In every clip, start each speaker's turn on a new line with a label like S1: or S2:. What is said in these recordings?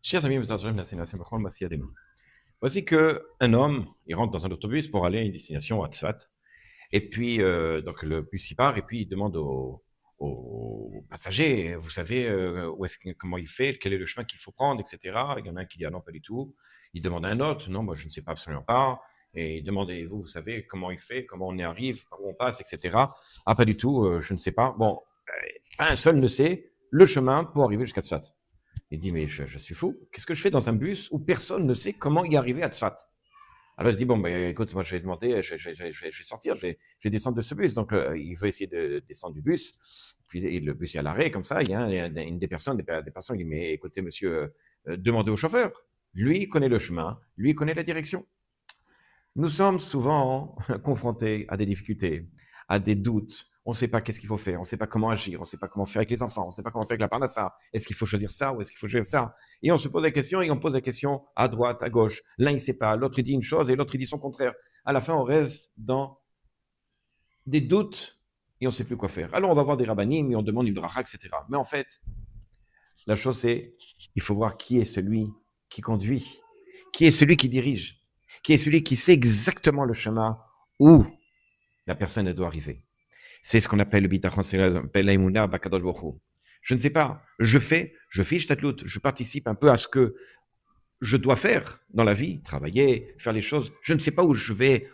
S1: Chers amis, voici qu'un homme, il rentre dans un autobus pour aller à une destination à Tzfat. Et puis, donc le bus il part et puis il demande aux passagers, vous savez, comment il fait, quel est le chemin qu'il faut prendre, etc. Il y en a un qui dit ah non, pas du tout. Il demande à un autre, non, moi je ne sais pas absolument pas. Et il demande, et vous savez comment il fait, comment on y arrive, par où on passe, etc. Ah, pas du tout, je ne sais pas. Bon, pas un seul ne sait le chemin pour arriver jusqu'à Tzfat. Il dit, mais je suis fou. Qu'est-ce que je fais dans un bus où personne ne sait comment y arriver à Tzfat? Alors il se dit, bon, ben, écoute, moi je vais demander, je vais sortir, je vais descendre de ce bus. Donc il veut essayer de descendre du bus. Puis le bus est à l'arrêt, comme ça. Il y a une des personnes qui dit, mais écoutez, monsieur, demandez au chauffeur. Lui il connaît le chemin, lui il connaît la direction. Nous sommes souvent confrontés à des difficultés, à des doutes. On ne sait pas qu'est-ce qu'il faut faire, on ne sait pas comment agir, on ne sait pas comment faire avec les enfants, on ne sait pas comment faire avec la parnassa. Est-ce qu'il faut choisir ça ou est-ce qu'il faut choisir ça? Et on se pose la question et on pose la question à droite, à gauche. L'un il ne sait pas, l'autre il dit une chose et l'autre il dit son contraire. À la fin, on reste dans des doutes et on ne sait plus quoi faire. Alors on va voir des rabbinim et on demande une bracha, etc. Mais en fait, la chose c'est, il faut voir qui est celui qui conduit, qui est celui qui dirige, qui est celui qui sait exactement le chemin où la personne doit arriver. C'est ce qu'on appelle le bitachon, c'est ce qu'on appelle l'aïmouna bakadosh baruch hu. Je ne sais pas, je fiche cette lutte, je participe un peu à ce que je dois faire dans la vie, travailler, faire les choses. Je ne sais pas où je vais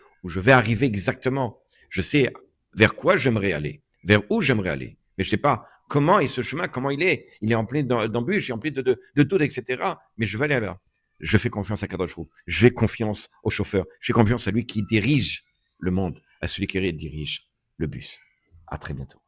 S1: arriver exactement. Je sais vers quoi j'aimerais aller, vers où j'aimerais aller, mais je ne sais pas comment est ce chemin, comment il est. Il est empli d'embûches, il est empli de tout, etc. Mais je vais aller là. Je fais confiance à Kadosh Hu. Je fais confiance au chauffeur. Je fais confiance à lui qui dirige le monde, à celui qui dirige le bus. À très bientôt.